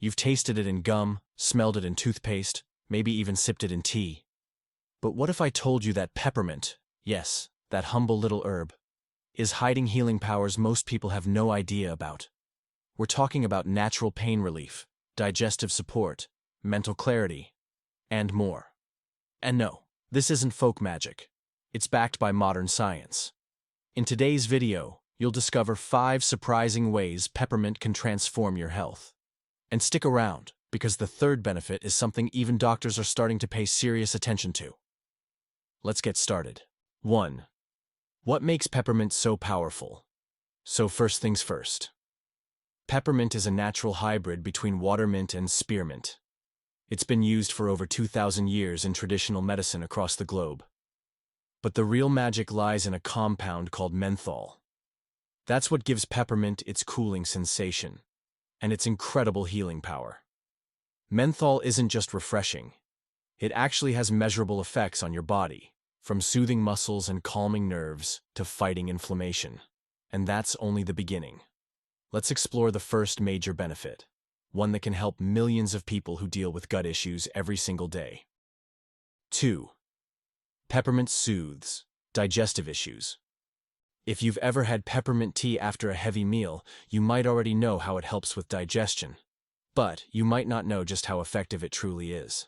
You've tasted it in gum, smelled it in toothpaste, maybe even sipped it in tea. But what if I told you that peppermint, yes, that humble little herb, is hiding healing powers most people have no idea about? We're talking about natural pain relief, digestive support, mental clarity, and more. And no, this isn't folk magic. It's backed by modern science. In today's video, you'll discover 5 surprising ways peppermint can transform your health. And stick around, because the third benefit is something even doctors are starting to pay serious attention to. Let's get started. 1. What makes peppermint so powerful? So first things first. Peppermint is a natural hybrid between watermint and spearmint. It's been used for over 2,000 years in traditional medicine across the globe. But the real magic lies in a compound called menthol. That's what gives peppermint its cooling sensation and its incredible healing power. Menthol isn't just refreshing. It actually has measurable effects on your body, from soothing muscles and calming nerves to fighting inflammation. And that's only the beginning. Let's explore the first major benefit, one that can help millions of people who deal with gut issues every single day. 2. Peppermint soothes digestive issues. If you've ever had peppermint tea after a heavy meal, you might already know how it helps with digestion. But you might not know just how effective it truly is.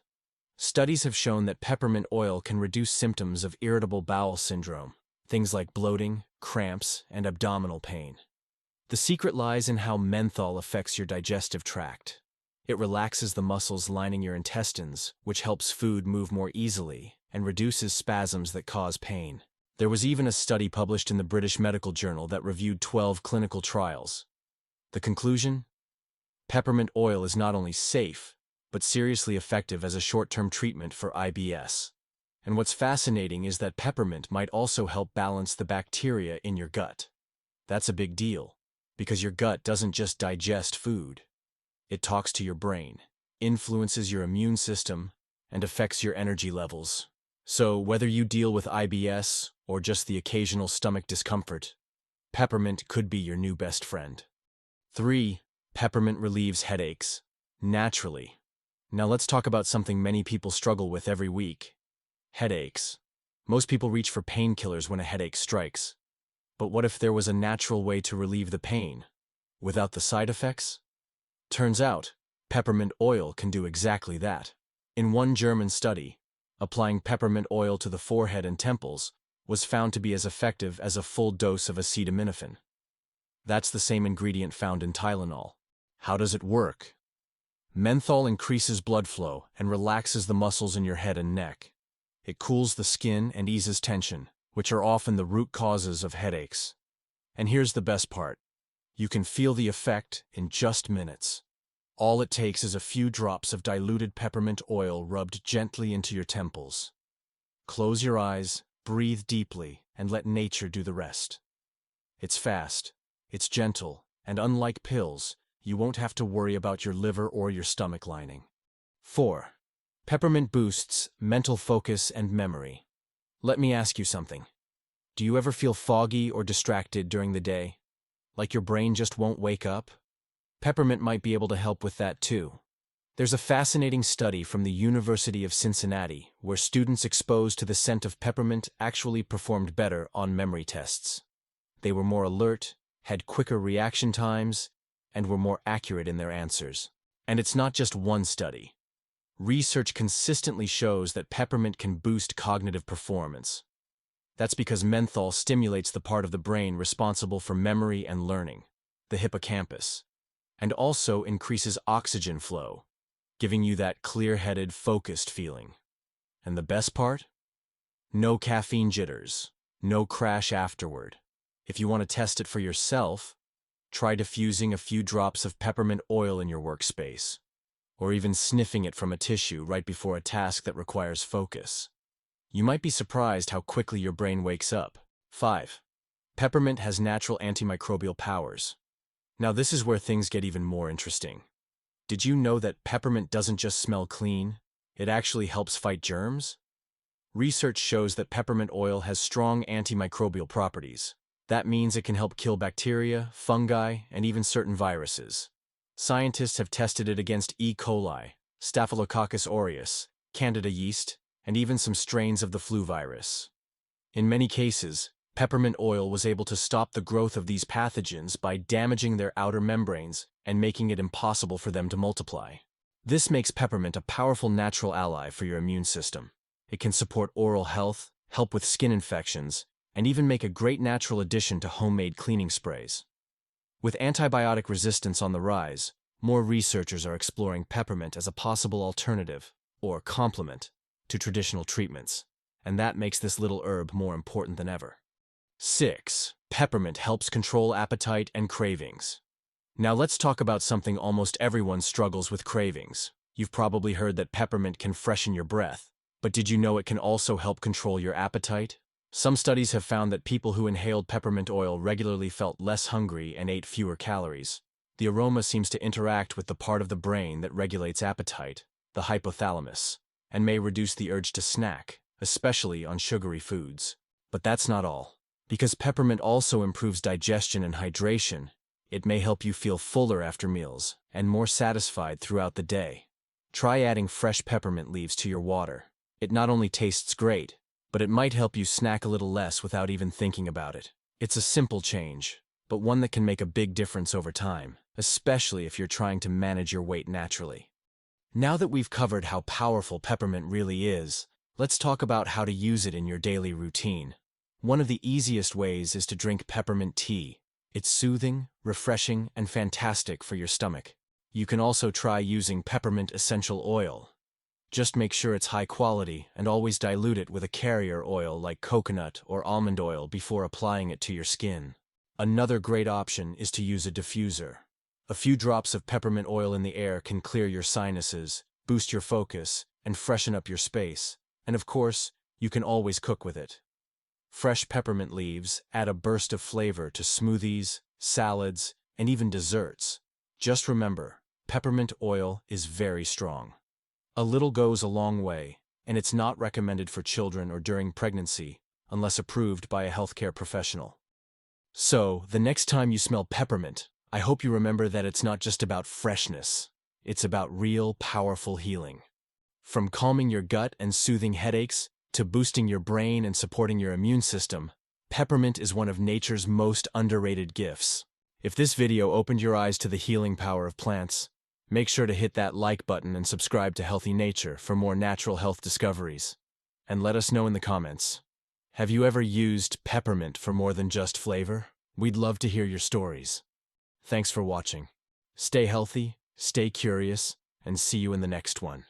Studies have shown that peppermint oil can reduce symptoms of irritable bowel syndrome, things like bloating, cramps, and abdominal pain. The secret lies in how menthol affects your digestive tract. It relaxes the muscles lining your intestines, which helps food move more easily and reduces spasms that cause pain. There was even a study published in the British Medical Journal that reviewed 12 clinical trials. The conclusion? Peppermint oil is not only safe, but seriously effective as a short-term treatment for IBS. And what's fascinating is that peppermint might also help balance the bacteria in your gut. That's a big deal, because your gut doesn't just digest food. It talks to your brain, influences your immune system, and affects your energy levels. So whether you deal with IBS or just the occasional stomach discomfort, peppermint could be your new best friend. 3. Peppermint relieves headaches, naturally. Now let's talk about something many people struggle with every week. Headaches. Most people reach for painkillers when a headache strikes. But what if there was a natural way to relieve the pain, without the side effects? Turns out, peppermint oil can do exactly that. In one German study, applying peppermint oil to the forehead and temples was found to be as effective as a full dose of acetaminophen. That's the same ingredient found in Tylenol. How does it work? Menthol increases blood flow and relaxes the muscles in your head and neck. It cools the skin and eases tension, which are often the root causes of headaches. And here's the best part. You can feel the effect in just minutes. All it takes is a few drops of diluted peppermint oil rubbed gently into your temples. Close your eyes, breathe deeply, and let nature do the rest. It's fast, it's gentle, and unlike pills, you won't have to worry about your liver or your stomach lining. 4. Peppermint boosts mental focus and memory. Let me ask you something. Do you ever feel foggy or distracted during the day? Like your brain just won't wake up? Peppermint might be able to help with that too. There's a fascinating study from the University of Cincinnati where students exposed to the scent of peppermint actually performed better on memory tests. They were more alert, had quicker reaction times, and were more accurate in their answers. And it's not just one study. Research consistently shows that peppermint can boost cognitive performance. That's because menthol stimulates the part of the brain responsible for memory and learning, the hippocampus, and also increases oxygen flow, giving you that clear-headed, focused feeling. And the best part? No caffeine jitters, no crash afterward. If you want to test it for yourself, try diffusing a few drops of peppermint oil in your workspace, or even sniffing it from a tissue right before a task that requires focus. You might be surprised how quickly your brain wakes up. 5. Peppermint has natural antimicrobial powers. Now this is where things get even more interesting. Did you know that peppermint doesn't just smell clean? It actually helps fight germs? Research shows that peppermint oil has strong antimicrobial properties. That means it can help kill bacteria, fungi, and even certain viruses. Scientists have tested it against E. coli, Staphylococcus aureus, Candida yeast, and even some strains of the flu virus. In many cases, peppermint oil was able to stop the growth of these pathogens by damaging their outer membranes and making it impossible for them to multiply. This makes peppermint a powerful natural ally for your immune system. It can support oral health, help with skin infections, and even make a great natural addition to homemade cleaning sprays. With antibiotic resistance on the rise, more researchers are exploring peppermint as a possible alternative, or complement, to traditional treatments, and that makes this little herb more important than ever. 6. Peppermint helps control appetite and cravings. Now let's talk about something almost everyone struggles with: cravings. You've probably heard that peppermint can freshen your breath, but did you know it can also help control your appetite? Some studies have found that people who inhaled peppermint oil regularly felt less hungry and ate fewer calories. The aroma seems to interact with the part of the brain that regulates appetite, the hypothalamus, and may reduce the urge to snack, especially on sugary foods. But that's not all. Because peppermint also improves digestion and hydration, it may help you feel fuller after meals and more satisfied throughout the day. Try adding fresh peppermint leaves to your water. It not only tastes great, but it might help you snack a little less without even thinking about it. It's a simple change, but one that can make a big difference over time, especially if you're trying to manage your weight naturally. Now that we've covered how powerful peppermint really is, let's talk about how to use it in your daily routine. One of the easiest ways is to drink peppermint tea. It's soothing, refreshing, and fantastic for your stomach. You can also try using peppermint essential oil. Just make sure it's high quality and always dilute it with a carrier oil like coconut or almond oil before applying it to your skin. Another great option is to use a diffuser. A few drops of peppermint oil in the air can clear your sinuses, boost your focus, and freshen up your space. And of course, you can always cook with it. Fresh peppermint leaves add a burst of flavor to smoothies, salads, and even desserts. Just remember, peppermint oil is very strong. A little goes a long way, and it's not recommended for children or during pregnancy unless approved by a healthcare professional. So, the next time you smell peppermint, I hope you remember that it's not just about freshness. It's about real, powerful healing. From calming your gut and soothing headaches, to boosting your brain and supporting your immune system, peppermint is one of nature's most underrated gifts. If this video opened your eyes to the healing power of plants, make sure to hit that like button and subscribe to Healthy Nature for more natural health discoveries. And let us know in the comments. Have you ever used peppermint for more than just flavor? We'd love to hear your stories. Thanks for watching. Stay healthy, stay curious, and see you in the next one.